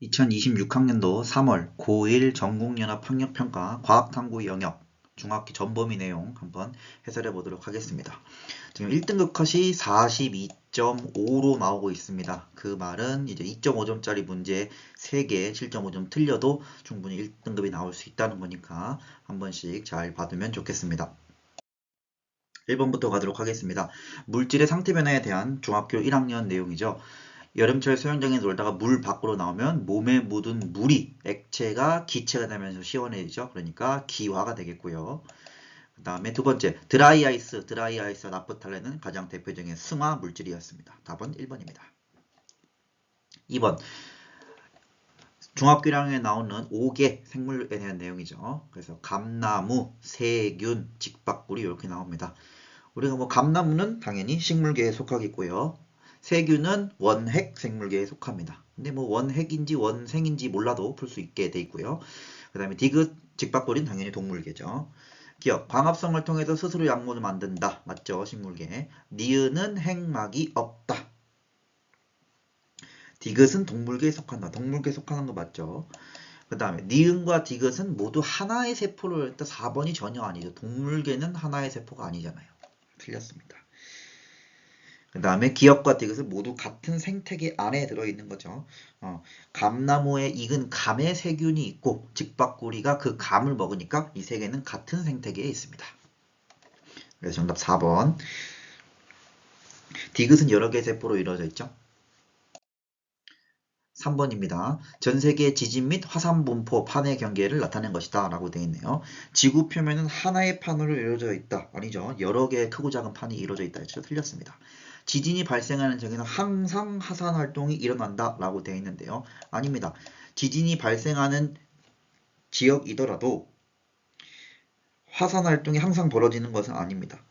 2026학년도 3월 고1 전국연합학력평가 과학탐구 영역 중학기 전범위 내용 한번 해설해 보도록 하겠습니다. 지금 1등급 컷이 42.5로 나오고 있습니다. 그 말은 이제 2.5점짜리 문제 3개 7.5점 틀려도 충분히 1등급이 나올 수 있다는 거니까 한 번씩 잘 봐두면 좋겠습니다. 1번부터 가도록 하겠습니다. 물질의 상태 변화에 대한 중학교 1학년 내용이죠. 여름철 수영장에 놀다가 물 밖으로 나오면 몸에 묻은 물이 액체가 기체가 되면서 시원해지죠. 그러니까 기화가 되겠고요. 그 다음에 두 번째, 드라이 아이스와 나프탈렌은 가장 대표적인 승화 물질이었습니다. 답은 1번입니다. 2번, 중학교 1학년에 나오는 5개 생물에 대한 내용이죠. 그래서 감나무, 세균, 직박구리 이렇게 나옵니다. 우리가 뭐 감나무는 당연히 식물계에 속하겠고요. 세균은 원핵 생물계에 속합니다. 근데 뭐 원핵인지 원생인지 몰라도 풀 수 있게 돼 있고요. 그 다음에 디귿, 직박구리는 당연히 동물계죠. 기억, 광합성을 통해서 스스로 약물을 만든다. 맞죠? 식물계. 니은은 핵막이 없다. 디귿은 동물계에 속한다. 동물계에 속하는 거 맞죠? 그 다음에 니은과 디귿은 모두 하나의 세포를 했다. 4번이 전혀 아니죠. 동물계는 하나의 세포가 아니잖아요. 틀렸습니다. 그 다음에 기역과 디귿은 모두 같은 생태계 안에 들어있는 거죠. 감나무에 익은 감에 세균이 있고 직박구리가 그 감을 먹으니까 이 세 개는 같은 생태계에 있습니다. 그래서 정답 4번. 디귿은 여러 개의 세포로 이루어져 있죠. 3번입니다. 전 세계 지진 및 화산 분포 판의 경계를 나타낸 것이다 라고 되어 있네요. 지구 표면은 하나의 판으로 이루어져 있다. 아니죠. 여러 개의 크고 작은 판이 이루어져 있다 했죠. 틀렸습니다. 지진이 발생하는 지역에는 항상 화산 활동이 일어난다 라고 되어 있는데요. 아닙니다. 지진이 발생하는 지역이더라도 화산 활동이 항상 벌어지는 것은 아닙니다.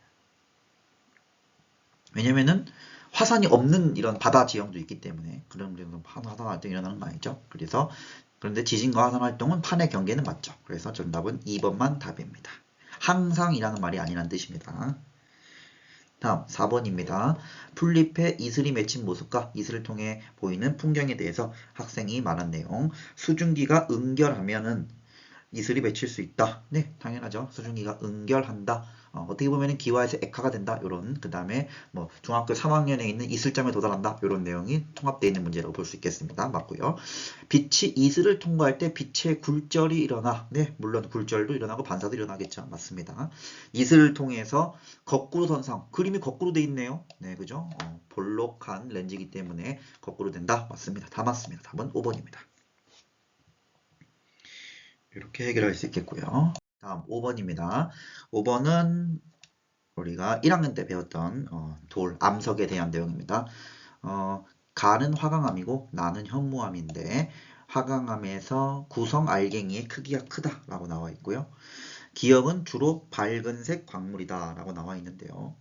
왜냐면은 화산이 없는 이런 바다 지형도 있기 때문에 그런 데서 화산 활동이 일어나는 거 아니죠. 그런데 지진과 화산 활동은 판의 경계는 맞죠. 그래서 정답은 2번만 답입니다. 항상이라는 말이 아니란 뜻입니다. 다음 4번입니다. 풀잎에 이슬이 맺힌 모습과 이슬을 통해 보이는 풍경에 대해서 학생이 말한 내용. 수증기가 응결하면은 이슬이 맺힐 수 있다. 네, 당연하죠. 수증기가 응결한다. 어떻게 보면 기화에서 액화가 된다. 요런 그 다음에 뭐 중학교 3학년에 있는 이슬점에 도달한다. 요런 내용이 통합되어 있는 문제라고 볼 수 있겠습니다. 맞고요. 빛이 이슬을 통과할 때 빛의 굴절이 일어나. 네, 물론 굴절도 일어나고 반사도 일어나겠죠. 맞습니다. 이슬을 통해서 거꾸로 선상. 그림이 거꾸로 돼 있네요. 네, 그죠? 볼록한 렌즈이기 때문에 거꾸로 된다. 맞습니다. 다 맞습니다. 답은 5번입니다. 이렇게 해결할 수 있겠고요. 다음 5번입니다. 5번은 우리가 1학년 때 배웠던 암석에 대한 내용입니다. 가는 화강암이고 나는 현무암인데 화강암에서 구성 알갱이의 크기가 크다라고 나와 있고요. 기억은 주로 밝은색 광물이다 라고 나와 있는데요.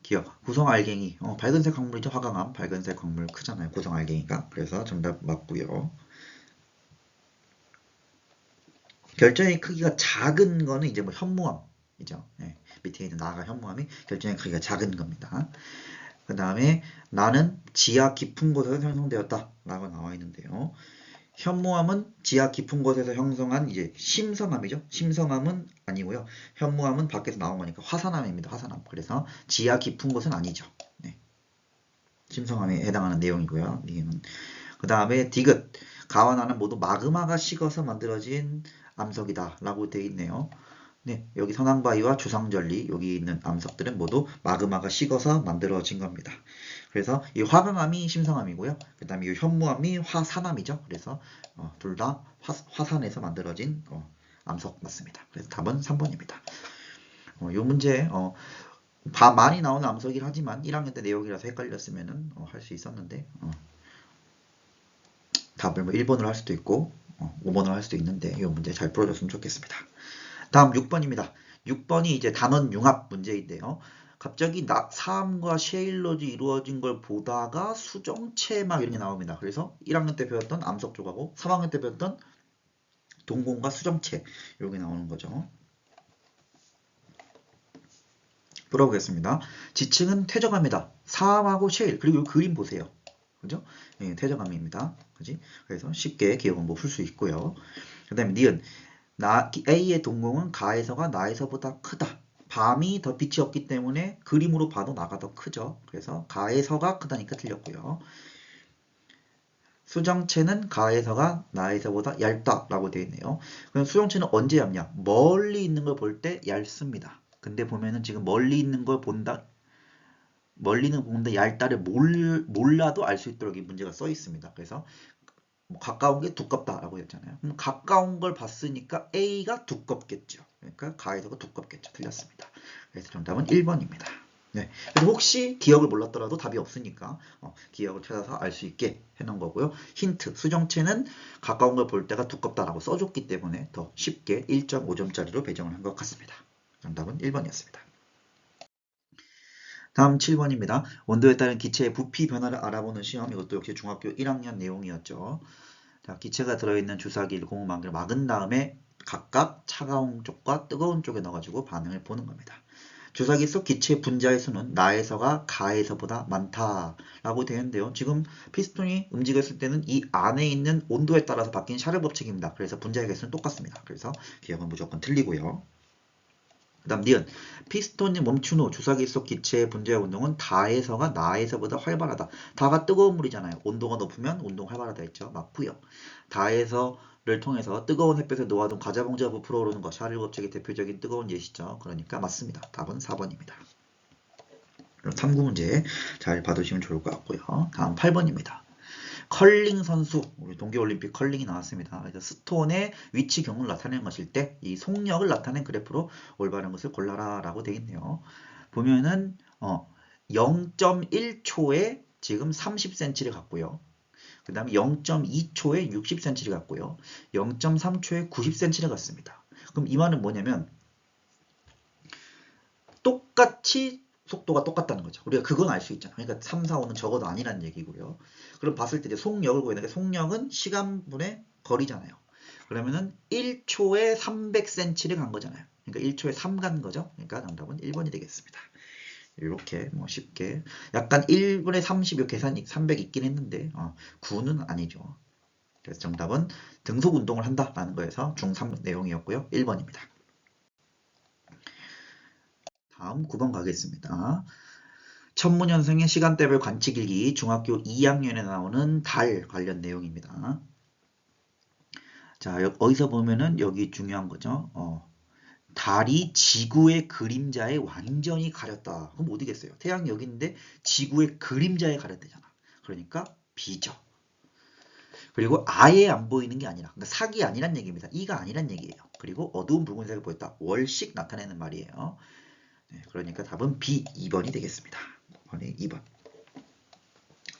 기억, 구성 알갱이, 밝은색 광물이죠. 화강암, 밝은색 광물 크잖아요. 구성 알갱이가. 그래서 정답 맞고요. 결정의 크기가 작은 거는 이제 뭐 현무암이죠. 네, 밑에 있는 나가 현무암이 결정의 크기가 작은 겁니다. 그 다음에 나는 지하 깊은 곳에서 형성되었다 라고 나와 있는데요. 현무암은 지하 깊은 곳에서 형성한 이제 심성암이죠. 심성암은 아니고요. 현무암은 밖에서 나온 거니까 화산암입니다. 화산암. 그래서 지하 깊은 곳은 아니죠. 네. 심성암에 해당하는 내용이고요. 그 다음에 디귿. 가와 나는 모두 마그마가 식어서 만들어진 암석이다 라고 되어 있네요. 네, 여기 선왕바위와 주상절리 여기 있는 암석들은 모두 마그마가 식어서 만들어진 겁니다. 그래서 이 화강암이 심성암이고요. 그 다음에 이 현무암이 화산암이죠. 그래서 둘 다 화산에서 만들어진 암석 맞습니다. 그래서 답은 3번입니다. 이 문제 많이 나오는 암석이긴 하지만 1학년 때 내용이라서 헷갈렸으면 할 수 있었는데 답을 뭐 1번으로 할 수도 있고 5번으로 할 수도 있는데 이 문제 잘 풀어줬으면 좋겠습니다. 다음 6번입니다. 6번이 이제 단원 융합 문제인데요. 갑자기 사암과 셰일로지 이루어진 걸 보다가 수정체 막 이런 게 나옵니다. 그래서 1학년 때 배웠던 암석 쪽하고 3학년 때 배웠던 동공과 수정체 이렇게 나오는 거죠. 풀어보겠습니다. 지층은 퇴적합니다. 사암하고 셰일 그리고 이 그림 보세요. 그죠? 예, 퇴적함입니다. 그지? 그래서 쉽게 기억 공부 풀 수 있고요. 그 다음에 니은 A의 동공은 가에서가 나에서보다 크다. 밤이 더 빛이 없기 때문에 그림으로 봐도 나가 더 크죠. 그래서 가에서가 크다니까 틀렸고요. 수정체는 가에서가 나에서보다 얇다라고 되어 있네요. 그럼 수정체는 언제 얇냐? 멀리 있는 걸 볼 때 얇습니다. 근데 보면은 지금 멀리 있는 걸 본다, 멀리는 본다 얇다를 몰라도 알 수 있도록 이 문제가 써 있습니다. 그래서 뭐 가까운 게 두껍다라고 했잖아요. 그럼 가까운 걸 봤으니까 A가 두껍겠죠. 그러니까 가에서가 두껍겠죠. 틀렸습니다. 그래서 정답은 1번입니다. 네. 그래서 혹시 기억을 몰랐더라도 답이 없으니까 기억을 찾아서 알 수 있게 해놓은 거고요. 힌트, 수정체는 가까운 걸 볼 때가 두껍다라고 써줬기 때문에 더 쉽게 1.5점짜리로 배정을 한 것 같습니다. 정답은 1번이었습니다. 다음 7번입니다. 온도에 따른 기체의 부피 변화를 알아보는 시험. 이것도 역시 중학교 1학년 내용이었죠. 자, 기체가 들어있는 주사기를 고무망대를 막은 다음에 각각 차가운 쪽과 뜨거운 쪽에 넣어가지고 반응을 보는 겁니다. 주사기 속 기체 분자의 수는 나에서가 가에서보다 많다라고 되는데요. 지금 피스톤이 움직였을 때는 이 안에 있는 온도에 따라서 바뀐 샤를 법칙입니다. 그래서 분자의 개수는 똑같습니다. 그래서 기억은 무조건 틀리고요. 그 다음 니은 피스톤이 멈춘 후 주사기 속 기체의 분자의 운동은 다에서가 나에서보다 활발하다. 다가 뜨거운 물이잖아요. 온도가 높으면 운동 활발하다 했죠. 맞고요. 다에서를 통해서 뜨거운 햇볕에 놓아둔 과자 봉지가 부풀어 오르는 것. 샤를 법칙의 대표적인 뜨거운 예시죠. 그러니까 맞습니다. 답은 4번입니다. 탐구 문제 잘 봐두시면 좋을 것 같고요. 다음 8번입니다. 컬링 선수, 우리 동계올림픽 컬링이 나왔습니다. 그래서 스톤의 위치 경을 나타내는 것일 때 이 속력을 나타낸 그래프로 올바른 것을 골라라 라고 되어 있네요. 보면은 0.1초에 지금 30cm를 갖고요. 그 다음에 0.2초에 60cm를 갖고요. 0.3초에 90cm를 갖습니다. 그럼 이 말은 뭐냐면 똑같이 속도가 똑같다는 거죠. 우리가 그건 알 수 있잖아. 그러니까 3, 4, 5는 적어도 아니란 얘기고요. 그럼 봤을 때 이제 속력을 구해야 속력은 시간분의 거리잖아요. 그러면은 1초에 300cm를 간 거잖아요. 그러니까 1초에 3 간 거죠. 그러니까 정답은 1번이 되겠습니다. 이렇게 뭐 쉽게 약간 1분의 30요 계산이 300 있긴 했는데 9는 아니죠. 그래서 정답은 등속 운동을 한다라는 거에서 중3 내용이었고요. 1번입니다. 다음 9번 가겠습니다. 천문현생의 시간대별 관측일기 중학교 2학년에 나오는 달 관련 내용입니다. 자, 어디서 보면은 여기 중요한 거죠. 달이 지구의 그림자에 완전히 가렸다. 그럼 어디겠어요? 태양이 여기 있는데 지구의 그림자에 가렸대잖아. 그러니까 B죠. 그리고 아예 안 보이는 게 아니라, 그러니까 sak이 아니란 얘기입니다. 이가 아니란 얘기예요. 그리고 어두운 붉은색을 보였다. 월씩 나타내는 말이에요. 네, 그러니까 답은 B, 2번이 되겠습니다. 2번.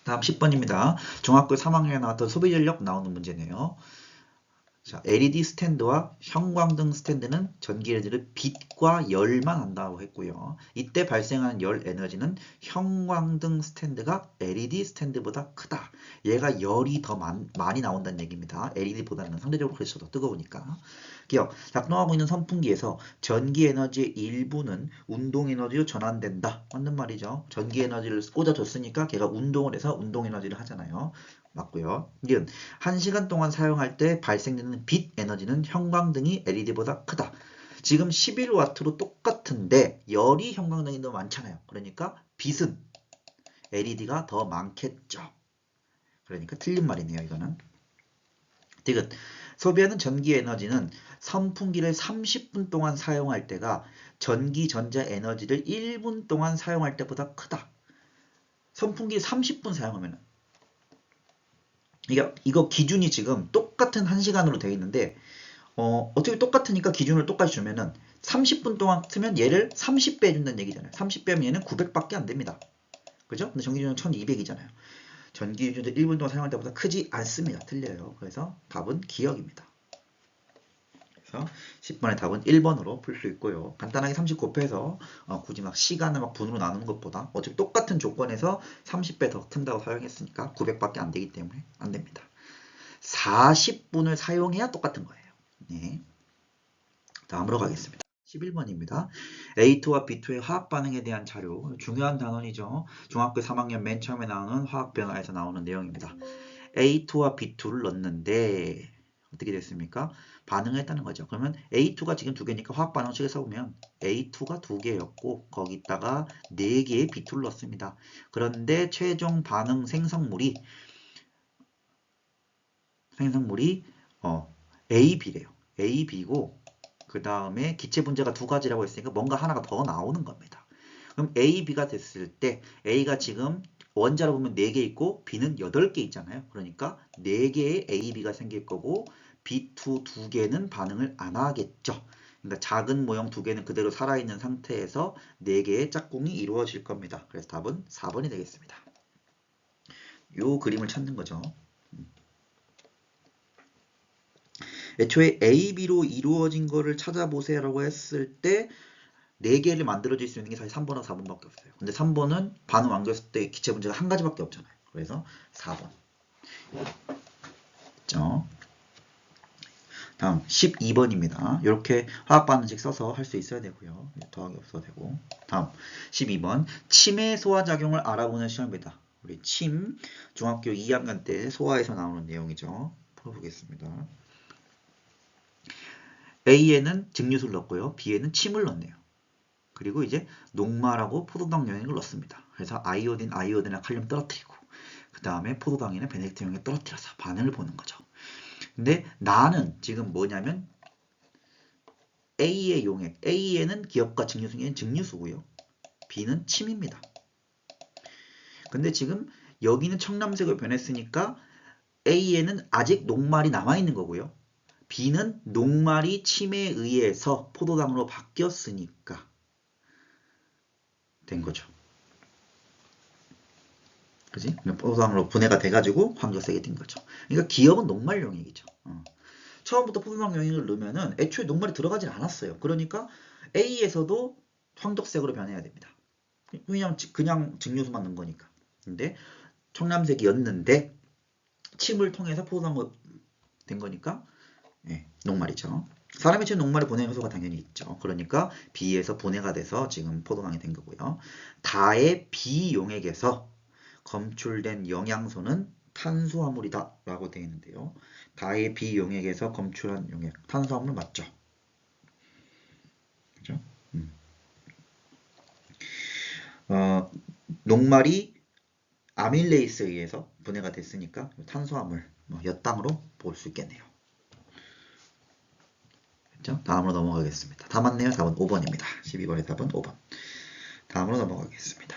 다음 10번입니다. 중학교 3학년에 나왔던 소비전력 나오는 문제네요. 자, LED 스탠드와 형광등 스탠드는 전기 에너지를 빛과 열만 한다고 했고요. 이때 발생하는 열 에너지는 형광등 스탠드가 LED 스탠드보다 크다. 얘가 열이 더 많이 나온다는 얘기입니다. LED보다는 상대적으로 그래서 더 뜨거우니까. 기억, 작동하고 있는 선풍기에서 전기 에너지의 일부는 운동 에너지로 전환된다. 맞는 말이죠. 전기 에너지를 꽂아줬으니까 걔가 운동을 해서 운동 에너지를 하잖아요. 맞고요. 니은 1시간 동안 사용할 때 발생되는 빛 에너지는 형광등이 LED보다 크다. 지금 11W로 똑같은데 열이 형광등이 더 많잖아요. 그러니까 빛은 LED가 더 많겠죠. 그러니까 틀린 말이네요. 이거는. 디귿 소비하는 전기 에너지는 선풍기를 30분 동안 사용할 때가 전기 전자 에너지를 1분 동안 사용할 때보다 크다. 선풍기 30분 사용하면 이거 기준이 지금 똑같은 1시간으로 되어 있는데 어차피 똑같으니까 기준을 똑같이 주면은 30분 동안 쓰면 얘를 30배 해준다는 얘기잖아요. 30배면 얘는 900밖에 안 됩니다. 그죠? 근데 전기기준은 1200이잖아요. 전기기준도 1분 동안 사용할 때보다 크지 않습니다. 틀려요. 그래서 답은 기억입니다. 그래서 10번의 답은 1번으로 풀 수 있고요. 간단하게 30 곱해서 굳이 막 시간을 막 분으로 나누는 것보다 어차피 똑같은 조건에서 30배 더 큰다고 사용했으니까 900밖에 안 되기 때문에 안 됩니다. 40분을 사용해야 똑같은 거예요. 네. 다음으로 가겠습니다. 11번입니다. A2와 B2의 화학 반응에 대한 자료. 중요한 단원이죠. 중학교 3학년 맨 처음에 나오는 화학 변화에서 나오는 내용입니다. A2와 B2를 넣는데 어떻게 됐습니까? 반응을 했다는 거죠. 그러면 A2가 지금 두 개니까 화학 반응식을 써보면 A2가 두 개였고 거기다가 4개의 B2를 넣습니다. 그런데 최종 반응 생성물이 AB래요. AB고 그 다음에 기체 분자가 두 가지라고 했으니까 뭔가 하나가 더 나오는 겁니다. 그럼 A, B가 됐을 때 A가 지금 원자로 보면 4개 있고 B는 8개 있잖아요. 그러니까 4개의 A, B가 생길 거고 B2 2개는 반응을 안 하겠죠. 그러니까 작은 모형 2개는 그대로 살아있는 상태에서 4개의 짝꿍이 이루어질 겁니다. 그래서 답은 4번이 되겠습니다. 요 그림을 찾는 거죠. 애초에 A, B로 이루어진 거를 찾아보세요라고 했을 때 4개를 만들어질 수 있는 게 사실 3번하고 4번밖에 없어요. 근데 3번은 반응 완결했을 때 기체 문제가 한 가지밖에 없잖아요. 그래서 4번. 그죠? 다음 12번입니다. 이렇게 화학 반응식 써서 할 수 있어야 되고요. 더하기 없어도 되고. 다음 12번 침의 소화작용을 알아보는 시험입니다. 우리 침 중학교 2학년 때 소화에서 나오는 내용이죠. 풀어보겠습니다. A에는 증류수를 넣고요. B에는 침을 넣네요. 그리고 이제 녹말하고 포도당 용액을 넣습니다. 그래서 아이오딘이나 칼륨 떨어뜨리고 그 다음에 포도당에는 베네딕트 용액 떨어뜨려서 반응을 보는 거죠. 근데 나는 지금 뭐냐면 A의 용액, A에는 기업과 증류수에는 증류수고요. B는 침입니다. 근데 지금 여기는 청람색으로 변했으니까 A에는 아직 녹말이 남아있는 거고요. B는 녹말이 침에 의해서 포도당으로 바뀌었으니까 된 거죠. 그지? 포도당으로 분해가 돼가지고 황조색이 된 거죠. 그러니까 기억은 녹말 용액이죠. 처음부터 포도당 용액을 넣으면은 애초에 녹말이 들어가진 않았어요. 그러니까 A에서도 황덕색으로 변해야 됩니다. 그냥 증류수만 넣은 거니까. 근데 청람색이었는데 침을 통해서 포도당으로 된 거니까 녹말이죠. 사람의 체에 녹말을 보내는 효소가 당연히 있죠. 그러니까 B에서 분해가 돼서 지금 포도당이 된 거고요. 다의 B용액에서 검출된 영양소는 탄수화물이다 라고 되어 있는데요. 다의 B용액에서 검출한 용액, 탄수화물 맞죠? 그죠? 녹말이 아밀레이스에 의해서 분해가 됐으니까 탄수화물, 엿당으로 볼 수 있겠네요. 그죠? 다음으로 넘어가겠습니다. 다 맞네요. 답은 5번입니다. 12번의 답은 5번. 다음으로 넘어가겠습니다.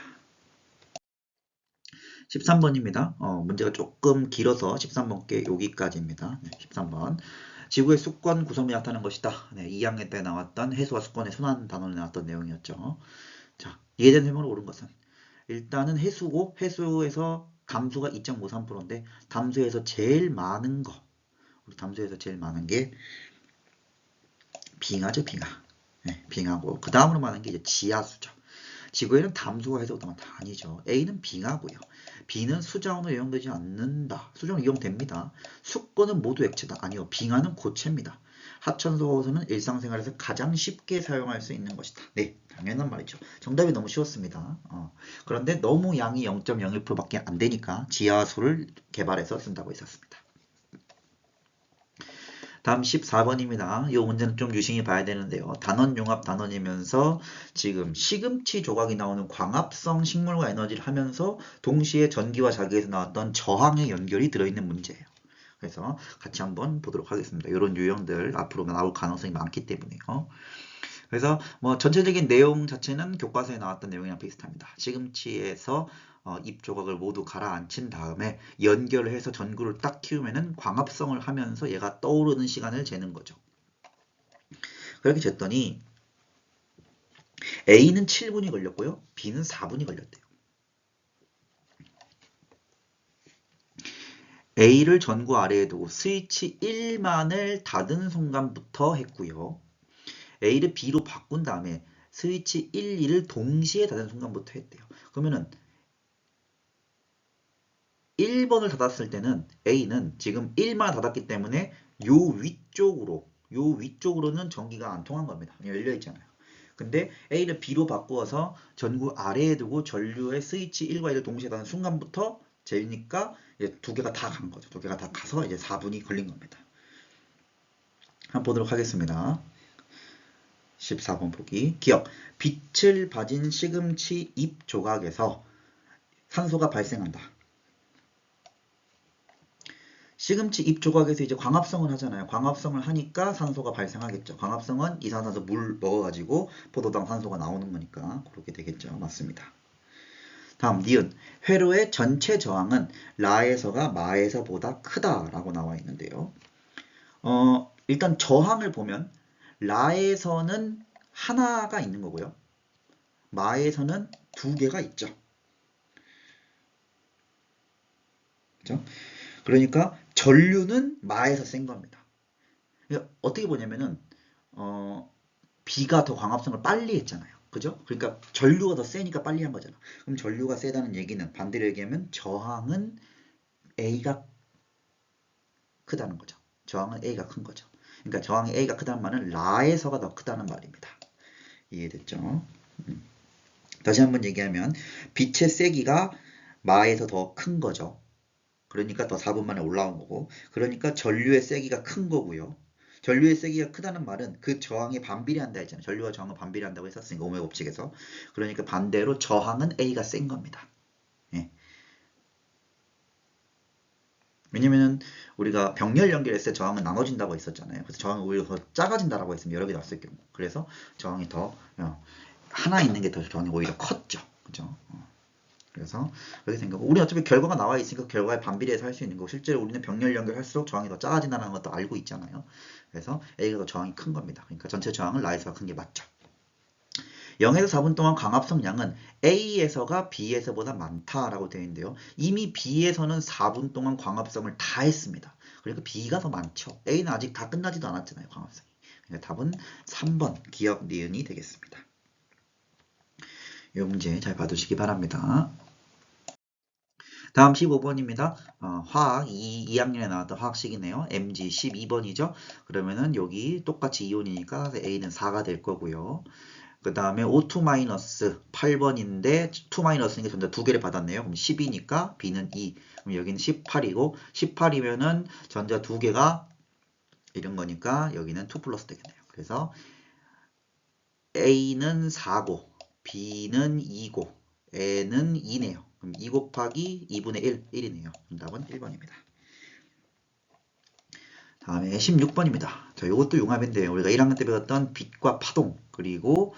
13번입니다. 문제가 조금 길어서 13번께 여기까지입니다. 13번. 지구의 수권 구성이 나타난 것이다. 2학년 때 나왔던 해수와 수권의 순환 단원에 나왔던 내용이었죠. 자, 이해된 설명을 옳은 것은 일단은 해수고 해수에서 담수가 2.53%인데 담수에서 제일 많은 거 우리 담수에서 제일 많은 게 빙하죠, 빙하. 빙하고 그 다음으로 많은 게 이제 지하수죠. 지구에는 담수가 해수보다 많다. 아니죠. A는 빙하고요. B는 수자원으로 이용되지 않는다. 수자원 이용됩니다. 수권은 모두 액체다. 아니요. 빙하는 고체입니다. 하천소 호수는 일상생활에서 가장 쉽게 사용할 수 있는 것이다. 네, 당연한 말이죠. 정답이 너무 쉬웠습니다. 그런데 너무 양이 0.01%밖에 안 되니까 지하수를 개발해서 쓴다고 했었습니다. 다음 14번입니다. 이 문제는 좀 유심히 봐야 되는데요. 단원융합 단원이면서 지금 시금치 조각이 나오는 광합성 식물과 에너지를 하면서 동시에 전기와 자기에서 나왔던 저항의 연결이 들어있는 문제예요. 그래서 같이 한번 보도록 하겠습니다. 이런 유형들 앞으로 나올 가능성이 많기 때문에요. 그래서 뭐 전체적인 내용 자체는 교과서에 나왔던 내용이랑 비슷합니다. 시금치에서 잎 조각을 모두 가라앉힌 다음에 연결을 해서 전구를 딱 키우면은 광합성을 하면서 얘가 떠오르는 시간을 재는 거죠. 그렇게 쟀더니 A는 7분이 걸렸고요. B는 4분이 걸렸대요. A를 전구 아래에 두고 스위치 1만을 닫은 순간부터 했고요. A를 B로 바꾼 다음에 스위치 1, 2를 동시에 닫은 순간부터 했대요. 그러면은 1번을 닫았을 때는 A는 지금 1만 닫았기 때문에 요 위쪽으로 요 위쪽으로는 전기가 안 통한 겁니다. 열려 있잖아요. 근데 A를 B로 바꾸어서 전구 아래에 두고 전류의 스위치 1과 1을 동시에 닫는 순간부터 재니까 이제 두 개가 다 간 거죠. 두 개가 다 가서 이제 4분이 걸린 겁니다. 한번 보도록 하겠습니다. 14번 보기. 기억. 빛을 받은 시금치 잎 조각에서 산소가 발생한다. 시금치 잎 조각에서 이제 광합성을 하잖아요. 광합성을 하니까 산소가 발생하겠죠. 광합성은 이산화탄소 물 먹어가지고 포도당 산소가 나오는 거니까 그렇게 되겠죠. 맞습니다. 다음 니은. 회로의 전체 저항은 라에서가 마에서보다 크다라고 나와 있는데요. 일단 저항을 보면 라에서는 하나가 있는 거고요. 마에서는 두 개가 있죠. 그렇죠? 그러니까 전류는 마에서 센 겁니다. 그러니까 어떻게 보냐면은 B가 더 광합성을 빨리 했잖아요. 그죠? 그러니까 전류가 더 세니까 빨리 한 거잖아. 그럼 전류가 세다는 얘기는 반대로 얘기하면 저항은 A가 크다는 거죠. 저항은 A가 큰 거죠. 그러니까 저항이 A가 크다는 말은 라에서가 더 크다는 말입니다. 이해됐죠? 다시 한번 얘기하면 빛의 세기가 마에서 더 큰 거죠. 그러니까 더 4분 만에 올라온 거고, 그러니까 전류의 세기가 큰 거고요. 전류의 세기가 크다는 말은 그 저항에 반비례한다 했잖아요. 전류와 저항은 반비례한다고 했었으니까 오메 법칙에서. 그러니까 반대로 저항은 A가 센 겁니다. 예. 왜냐면은 우리가 병렬 연결했을 때 저항은 나눠진다고 했었잖아요. 그래서 저항은 오히려 더 작아진다라고 했으면 여러 개 났을 경우. 그래서 저항이 더 하나 있는 게 더 저항이 오히려 컸죠. 그죠? 그래서 그렇게 생각하고 우리는 어차피 결과가 나와 있으니까 결과에 반비례해서 할 수 있는 거고 실제로 우리는 병렬 연결할수록 저항이 더 작아진다는 것도 알고 있잖아요. 그래서 A가 더 저항이 큰 겁니다. 그러니까 전체 저항을 라에서가 큰 게 맞죠. 0에서 4분 동안 광합성 양은 A에서가 B에서보다 많다라고 되어 있는데요. 이미 B에서는 4분 동안 광합성을 다 했습니다. 그러니까 B가 더 많죠. A는 아직 다 끝나지도 않았잖아요. 광합성이. 그러니까 답은 3번 기억 니은이 되겠습니다. 이 문제 잘 봐두시기 바랍니다. 다음 15번입니다. 화학 2학년에 나왔던 화학식이네요. MG 12번이죠. 그러면은 여기 똑같이 이온이니까 A는 4가 될 거고요. 그 다음에 O2- 8번인데 2-니까 전자 두 개를 받았네요. 그럼 10이니까 B는 2. 그럼 여기는 18이고 18이면은 전자 두 개가 이런 거니까 여기는 2 플러스 되겠네요. 그래서 A는 4고 B는 2고 N은 2네요. 그럼 2 곱하기 2분의 1, 1이네요. 정답은 1번입니다. 다음에 16번입니다. 자, 이것도 융합인데요. 우리가 1학년 때 배웠던 빛과 파동, 그리고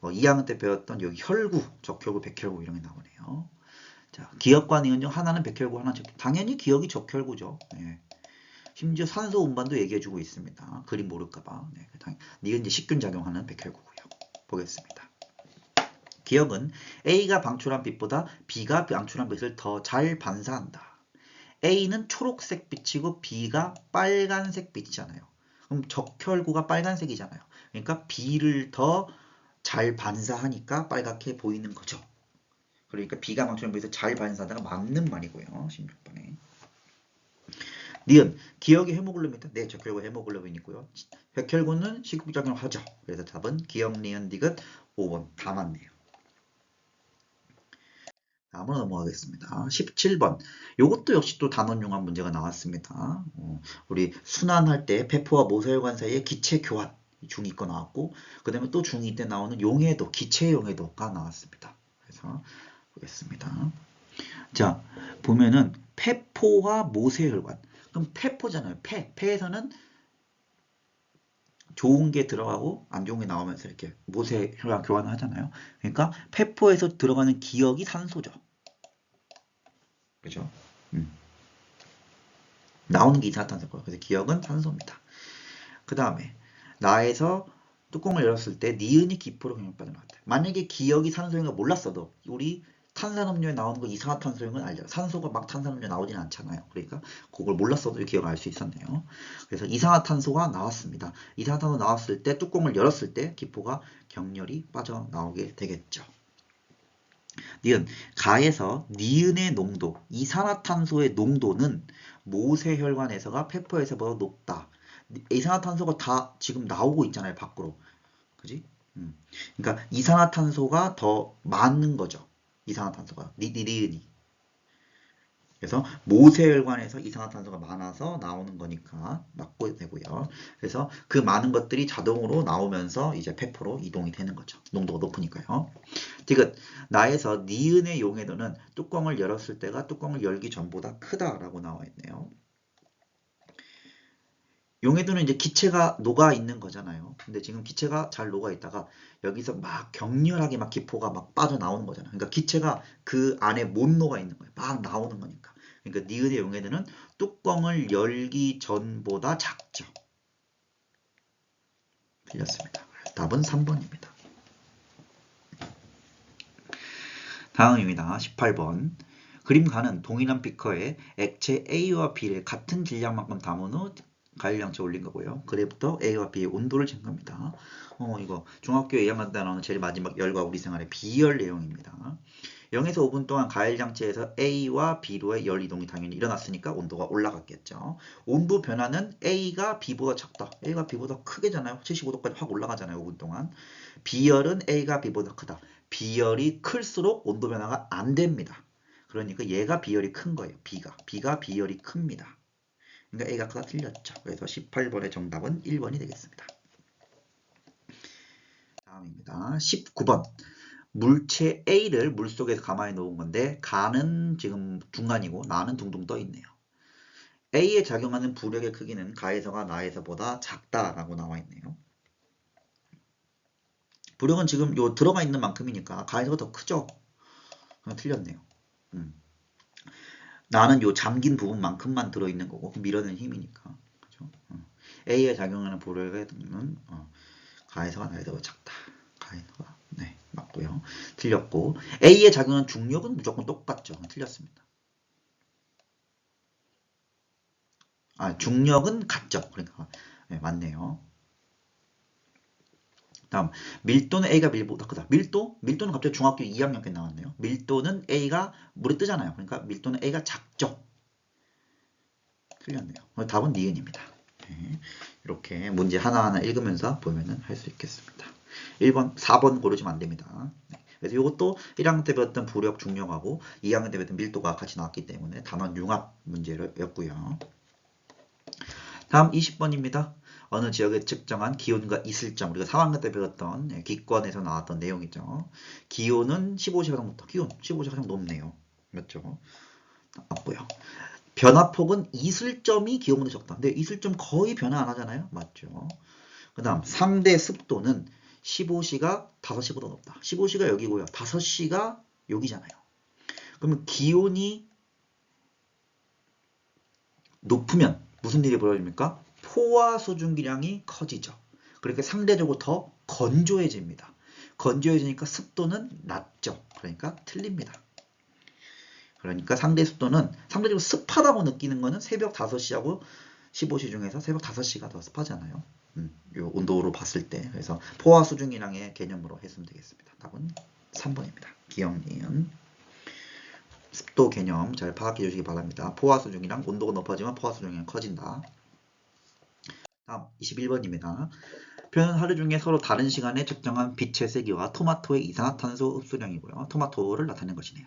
2학년 때 배웠던 여기 혈구, 적혈구, 백혈구 이런 게 나오네요. 자, 기억과 니은 중 하나는 백혈구, 하나는 적혈구. 당연히 기억이 적혈구죠. 네. 심지어 산소 운반도 얘기해주고 있습니다. 그림 모를까봐. 네, 니은 이제 식균 작용하는 백혈구고요. 보겠습니다. 기억은 A가 방출한 빛보다 B가 방출한 빛을 더 잘 반사한다. A는 초록색 빛이고 B가 빨간색 빛이잖아요. 그럼 적혈구가 빨간색이잖아요. 그러니까 B를 더 잘 반사하니까 빨갛게 보이는 거죠. 그러니까 B가 방출한 빛을 잘 반사하다가 맞는 말이고요. 16번에. 니은 기억이 헤모글로빈이다. 네, 적혈구 헤모글로빈이고요. 백혈구는 식국작용을 하죠. 그래서 답은 기억, 니은, 디귿 5번 다 맞네요. 다음으로 넘어가겠습니다. 17번. 이것도 역시 또 단원융합 문제가 나왔습니다. 우리 순환할 때 페포와 모세혈관 사이에 기체 교환 중2 거 나왔고 그 다음에 또 중2 때 나오는 용해도, 기체 용해도가 나왔습니다. 그래서 보겠습니다. 자, 보면은 페포와 모세혈관. 그럼 페포잖아요. 폐에서는 좋은 게 들어가고 안 좋은 게 나오면서 이렇게 모세혈관 교환을 하잖아요. 그러니까 페포에서 들어가는 기억이 산소죠. 그죠? 나오는 게 이산화탄소고요. 그래서 기억은 산소입니다. 그 다음에 나에서 뚜껑을 열었을 때 니은이 기포로 경역받는 것 같아요. 만약에 기억이 산소인 걸 몰랐어도 우리 탄산음료에 나오는 거 이산화탄소인 건 알죠. 산소가 막 탄산음료 나오진 않잖아요. 그러니까 그걸 몰랐어도 기억을 알 수 있었네요. 그래서 이산화탄소가 나왔습니다. 이산화탄소 나왔을 때 뚜껑을 열었을 때 기포가 격렬히 빠져나오게 되겠죠. 니은 가에서 니은의 농도, 이산화탄소의 농도는 모세혈관에서가 페포에서보다 높다. 이산화탄소가 다 지금 나오고 있잖아요, 밖으로. 그지? 그러니까 이산화탄소가 더 많은 거죠. 이산화탄소가 니은이. 그래서 모세혈관에서 이산화탄소가 많아서 나오는 거니까 맞고 되고요. 그래서 그 많은 것들이 자동으로 나오면서 이제 폐포로 이동이 되는 거죠. 농도가 높으니까요. 디귿 나에서 니은의 용해도는 뚜껑을 열었을 때가 뚜껑을 열기 전보다 크다라고 나와 있네요. 용해도는 이제 기체가 녹아 있는 거잖아요. 근데 지금 기체가 잘 녹아 있다가 여기서 막 격렬하게 막 기포가 막 빠져나오는 거잖아요. 그러니까 기체가 그 안에 못 녹아 있는 거예요. 막 나오는 거니까. 그러니까 니은의 용해도는 뚜껑을 열기 전보다 작죠. 틀렸습니다. 답은 3번입니다. 다음입니다. 18번. 그림가는 동일한 비커에 액체 A와 B를 같은 질량만큼 담은 후 가열량채 올린 거고요. 그래부터 A와 B의 온도를 잰 겁니다. 이거 중학교 2학년 때 나오는 제일 마지막 열과 우리 생활의 비열 내용입니다. 0에서 5분 동안 가열량채에서 A와 B로의 열 이동이 당연히 일어났으니까 온도가 올라갔겠죠. 온도 변화는 A가 B보다 작다. A가 B보다 크게잖아요. 75도까지 확 올라가잖아요. 5분 동안. B열은 A가 B보다 크다. B열이 클수록 온도 변화가 안 됩니다. 그러니까 얘가 B열이 큰 거예요. B가 B열이 큽니다. 그러니까 A가 크다 틀렸죠. 그래서 18번의 정답은 1번이 되겠습니다. 다음입니다. 19번. 물체 A를 물속에서 가만히 놓은 건데 가는 지금 중간이고 나는 둥둥 떠 있네요. A에 작용하는 부력의 크기는 가에서가 나에서보다 작다라고 나와 있네요. 부력은 지금 요 들어가 있는 만큼이니까 가에서가 더 크죠. 틀렸네요. 나는 요 잠긴 부분만큼만 들어있는 거고 밀어내는 힘이니까. 그죠? A에 작용하는 부력의 크기는 가에서가 나에서보다 작다. 가에서가 네 맞고요. 틀렸고 A에 작용하는 중력은 무조건 똑같죠. 틀렸습니다. 중력은 같죠. 그러니까 네, 맞네요. 다음 밀도는 A가 밀보다 크다. 밀도는 갑자기 중학교 2학년 때 나왔네요. 밀도는 A가 물에 뜨잖아요. 그러니까 밀도는 A가 작죠. 틀렸네요. 답은 니은입니다. 네. 이렇게 문제 하나하나 읽으면서 보면은 할 수 있겠습니다. 1번, 4번 고르시면 안 됩니다. 네. 그래서 이것도 1학년 때 배웠던 부력 중력하고 2학년 때 배웠던 밀도가 같이 나왔기 때문에 단원 융합 문제였고요. 다음 20번입니다. 어느 지역에 측정한 기온과 이슬점, 우리가 3학년 때 배웠던 기권에서 나왔던 내용이죠. 기온은 15시간 정도, 기온 15시간 정도 높네요. 맞죠? 맞고요. 변화폭은 이슬점이 기온보다 적다. 근데 이슬점 거의 변화 안 하잖아요. 맞죠? 그 다음 상대 습도는 15시가 5시보다 높다. 15시가 여기고요. 5시가 여기잖아요. 그러면 기온이 높으면 무슨 일이 벌어집니까? 포화 수증기량이 커지죠. 그러니까 상대적으로 더 건조해집니다. 건조해지니까 습도는 낮죠. 그러니까 틀립니다. 그러니까 상대 습도는 상대적으로 습하다고 느끼는 거는 새벽 5시하고 15시 중에서 새벽 5시가 더 습하잖아요. 요 온도로 봤을 때. 그래서 포화 수증기량의 개념으로 했으면 되겠습니다. 답은 3번입니다. 기억니은 습도 개념 잘 파악해 주시기 바랍니다. 포화 수증기량 온도가 높아지면 포화 수증기량이 커진다. 다음 21번입니다. 표는 하루 중에 서로 다른 시간에 측정한 빛의 세기와 토마토의 이산화탄소 흡수량이고요. 토마토를 나타낸 것이네요.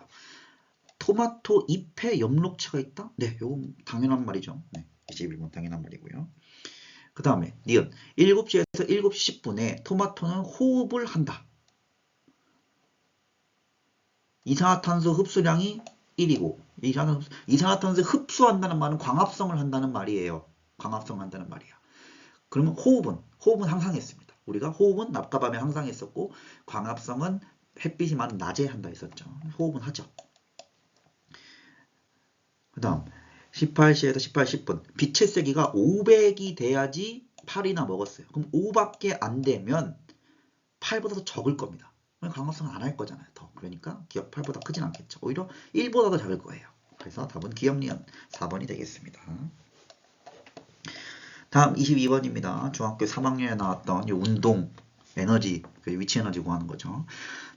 토마토 잎에 엽록체가 있다? 네, 이건 당연한 말이죠. 네, 21번 당연한 말이고요. 그 다음에 니은 7시에서 7시 10분에 토마토는 호흡을 한다. 이산화탄소 흡수량이 1이고 이산화탄소 흡수한다는 말은 광합성을 한다는 말이에요. 광합성을 한다는 말이야. 그러면 호흡은 항상 했습니다. 우리가 호흡은 낮과 밤에 항상 했었고 광합성은 햇빛이 많은 낮에 한다 했었죠. 호흡은 하죠. 그 다음 18시에서 18시 10분 빛의 세기가 500이 돼야지 8이나 먹었어요. 그럼 5밖에 안 되면 8보다 더 적을 겁니다. 광합성은 안 할 거잖아요. 더. 그러니까 기억 8보다 크진 않겠죠. 오히려 1보다 더 작을 거예요. 그래서 답은 기억니은 4번이 되겠습니다. 다음 22번입니다. 중학교 3학년에 나왔던 운동 에너지, 위치 에너지 구하는 거죠.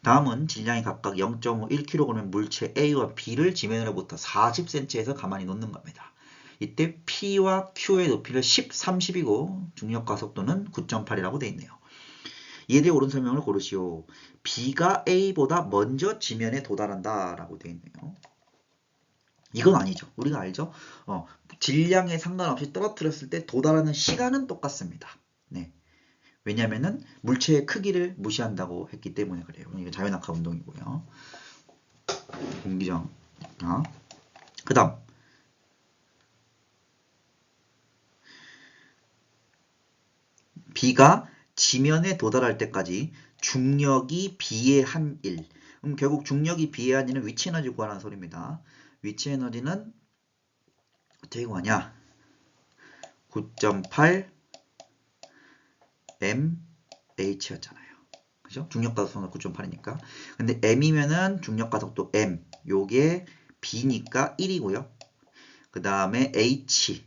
다음은 질량이 각각 0.5, 1kg 물체 A와 B를 지면으로부터 40cm에서 가만히 놓는 겁니다. 이때 P와 Q의 높이를 10, 30이고 중력 가속도는 9.8이라고 되어 있네요. 이에 대해 옳은 설명을 고르시오. B가 A보다 먼저 지면에 도달한다 라고 되어 있네요. 이건 아니죠. 우리가 알죠? 질량에 상관없이 떨어뜨렸을 때 도달하는 시간은 똑같습니다. 네. 왜냐면은 물체의 크기를 무시한다고 했기 때문에 그래요. 이게 자유낙하 운동이고요. 공기정. 그 다음. B가 지면에 도달할 때까지 중력이 B의 한 1. 결국 중력이 B의 한 1은 위치 에너지 구하라는 소리입니다. 위치 에너지는 어떻게 구하냐? 9.8 mh였잖아요. 그죠? 중력 가속도는 9.8이니까. 근데 m이면은 중력 가속도 m. 요게 B니까 1이고요. 그 다음에 h.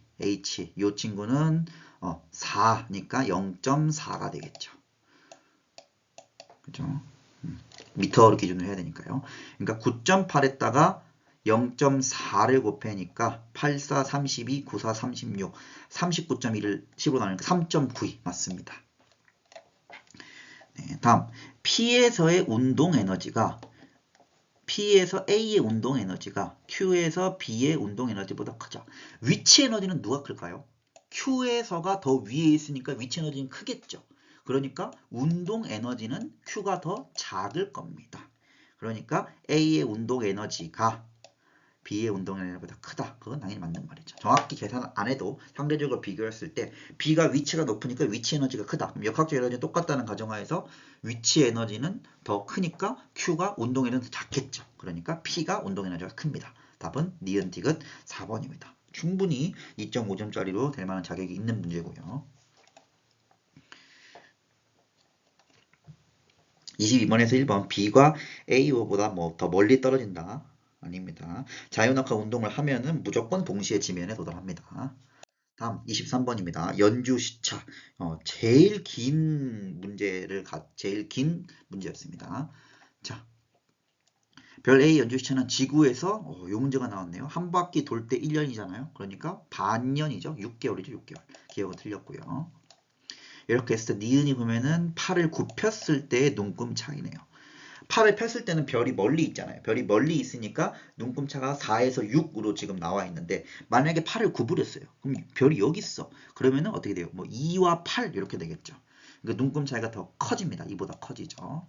요 친구는 4니까 0.4가 되겠죠. 그죠? 미터로 기준으로 해야 되니까요. 그러니까 9.8에다가 0.4를 곱해니까 8, 4, 32, 9, 4, 36, 39.1을 10으로 나누니까 3.92 맞습니다. 네, 다음 P에서의 운동 에너지가 P에서 A의 운동 에너지가 Q에서 B의 운동 에너지보다 크죠. 위치 에너지는 누가 클까요? Q에서가 더 위에 있으니까 위치 에너지는 크겠죠. 그러니까 운동 에너지는 Q가 더 작을 겁니다. 그러니까 A의 운동 에너지가 B의 운동 에너지보다 크다. 그건 당연히 맞는 말이죠. 정확히 계산 안 해도 상대적으로 비교했을 때 B가 위치가 높으니까 위치 에너지가 크다. 그럼 역학적 에너지는 똑같다는 가정하에서 위치 에너지는 더 크니까 Q가 운동 에너지는 더 작겠죠. 그러니까 P가 운동 에너지가 큽니다. 답은 니은 디귿 4번입니다. 충분히 2.5점짜리로 될 만한 자격이 있는 문제고요. 22번에서 1번 B가 A보다 더 멀리 떨어진다. 아닙니다. 자유낙하 운동을 하면은 무조건 동시에 지면에 도달합니다. 다음 23번입니다. 연주 시차. 제일 긴 문제였습니다. 자, 별 A 연주 시차는 지구에서 요 문제가 나왔네요. 한 바퀴 돌 때 1년이잖아요. 그러니까 반년이죠. 6개월이죠. 6개월. 기억은 틀렸고요. 이렇게 했을 때 니은이 보면은 팔을 굽혔을 때의 눈금 차이네요. 팔을 폈을 때는 별이 멀리 있잖아요. 별이 멀리 있으니까 눈금차가 4에서 6으로 지금 나와 있는데 만약에 팔을 구부렸어요. 그럼 별이 여기 있어. 그러면은 어떻게 돼요? 뭐 2와 8 이렇게 되겠죠. 그러니까 눈금 차이가 더 커집니다. 이보다 커지죠.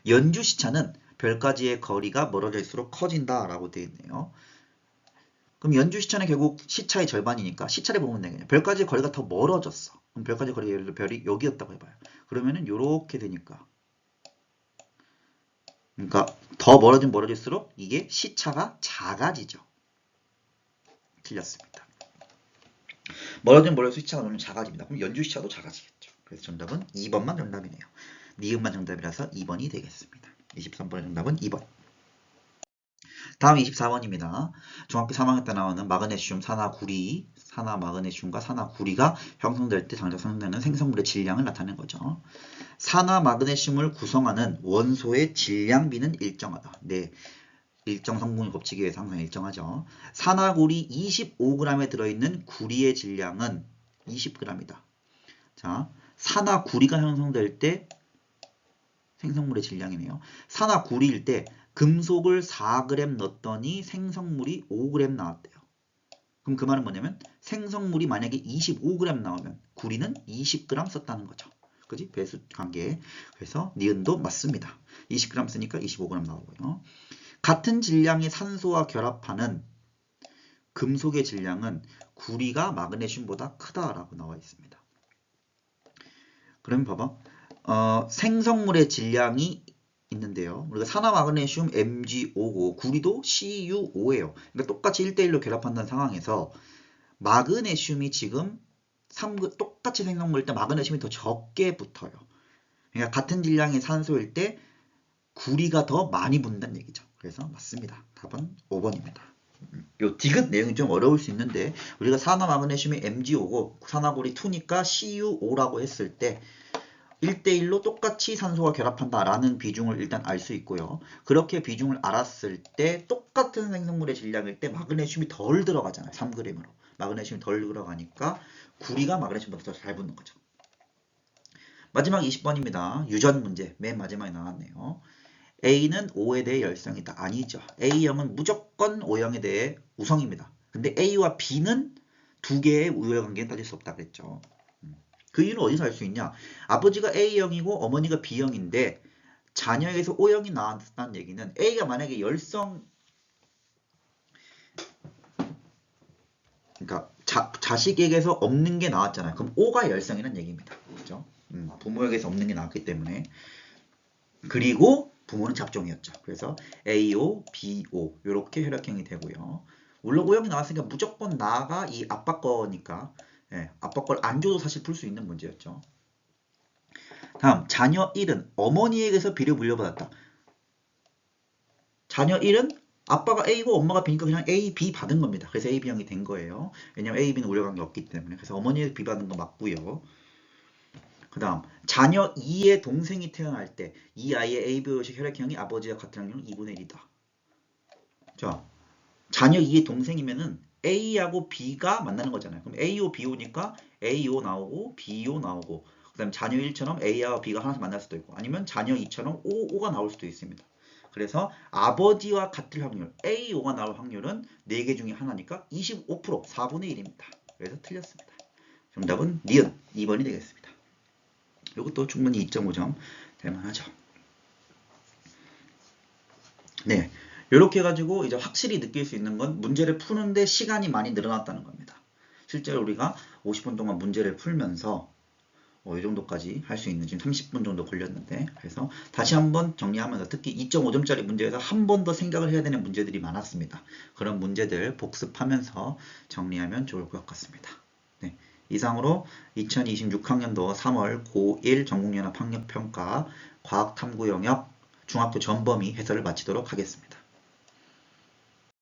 연주 시차는 별까지의 거리가 멀어질수록 커진다라고 되어 있네요. 그럼 연주 시차는 결국 시차의 절반이니까 시차를 보면 되겠네요. 별까지의 거리가 더 멀어졌어. 그럼 별까지의 거리가 예를 들어 별이 여기였다고 해봐요. 그러면은 이렇게 되니까 그러니까 더 멀어지면 멀어질수록 이게 시차가 작아지죠. 틀렸습니다. 멀어지면 멀어질수록 시차가 너무 작아집니다. 그럼 연주 시차도 작아지겠죠. 그래서 정답은 2번만 정답이네요. 니은만 정답이라서 2번이 되겠습니다. 23번의 정답은 2번. 다음 24번입니다. 중학교 3학년 때 나오는 마그네슘, 산화구리, 산화마그네슘과 산화구리가 형성될 때 장작 생성되는 생성물의 질량을 나타내는 거죠. 산화마그네슘을 구성하는 원소의 질량비는 일정하다. 네, 일정 성분을 곱치기 위해서 항상 일정하죠. 산화구리 25g에 들어있는 구리의 질량은 20g이다. 자, 산화구리가 형성될 때 생성물의 질량이네요. 산화구리일 때 금속을 4g 넣었더니 생성물이 5g 나왔대요. 그럼 그 말은 뭐냐면 생성물이 만약에 25g 나오면 구리는 20g 썼다는 거죠. 그지? 배수 관계. 그래서 니은도 맞습니다. 20g 쓰니까 25g 나오고요. 같은 질량의 산소와 결합하는 금속의 질량은 구리가 마그네슘보다 크다라고 나와 있습니다. 그럼 봐봐. 생성물의 질량이 있는데요. 우리가 산화마그네슘 MgO고 구리도 CuO예요. 그러니까 똑같이 1대1로 결합한다는 상황에서 마그네슘이 지금 똑같이 생성물일 때 마그네슘이 더 적게 붙어요. 그러니까 같은 질량의 산소일 때 구리가 더 많이 붙는다는 얘기죠. 그래서 맞습니다. 답은 5번입니다. 요 디귿 내용이 좀 어려울 수 있는데 우리가 산화마그네슘이 MgO고 산화구리 2니까 CuO라고 했을 때 1대1로 똑같이 산소가 결합한다라는 비중을 일단 알 수 있고요. 그렇게 비중을 알았을 때 똑같은 생성물의 질량일 때 마그네슘이 덜 들어가잖아요. 3g으로. 마그네슘이 덜 들어가니까 구리가 마그네슘보다 더 잘 붙는 거죠. 마지막 20번입니다. 유전 문제. 맨 마지막에 나왔네요. A는 O에 대해 열성이다. 아니죠. A형은 무조건 O형에 대해 우성입니다. 근데 A와 B는 두 개의 우열관계는 따질 수 없다 그랬죠. 그 이유는 어디서 알 수 있냐? 아버지가 A형이고 어머니가 B형인데 자녀에게서 O형이 나왔다는 얘기는 A가 만약에 열성, 그러니까 자식에게서 없는 게 나왔잖아요. 그럼 O가 열성이라는 얘기입니다. 그렇죠? 부모에게서 없는 게 나왔기 때문에. 그리고 부모는 잡종이었죠. 그래서 AO, BO 이렇게 혈액형이 되고요. 물론 O형이 나왔으니까 무조건 나가 이 아빠 거니까 아빠 걸 안 줘도 사실 풀 수 있는 문제였죠. 다음 자녀 1은 어머니에게서 B를 물려받았다. 자녀 1은 아빠가 A고 엄마가 B니까 그냥 A, B 받은 겁니다. 그래서 A, B형이 된 거예요. 왜냐면 A, B는 우려관계 없기 때문에. 그래서 어머니에게 B 받는 거 맞고요. 그 다음 자녀 2의 동생이 태어날 때 이 아이의 ABO식 혈액형이 아버지와 같은 확률은 2분의 1이다. 자, 자녀 2의 동생이면은 A하고 B가 만나는 거잖아요. 그럼 AO, BO니까 AO 나오고 BO 나오고 그 다음에 자녀 1처럼 A와 B가 하나씩 만날 수도 있고 아니면 자녀 2처럼 O가 나올 수도 있습니다. 그래서 아버지와 같을 확률 AO가 나올 확률은 4개 중에 하나니까 25% 4분의 1입니다. 그래서 틀렸습니다. 정답은 니은 2번이 되겠습니다. 이것도 충분히 2.5점 될만하죠. 네, 이렇게 해가지고 이제 확실히 느낄 수 있는 건 문제를 푸는데 시간이 많이 늘어났다는 겁니다. 실제로 우리가 50분 동안 문제를 풀면서 이 정도까지 할 수 있는 지금 30분 정도 걸렸는데 그래서 다시 한번 정리하면서 특히 2.5점짜리 문제에서 한 번 더 생각을 해야 되는 문제들이 많았습니다. 그런 문제들 복습하면서 정리하면 좋을 것 같습니다. 네, 이상으로 2026학년도 3월 고1 전국연합학력평가 과학탐구 영역 중학교 전범위 해설을 마치도록 하겠습니다.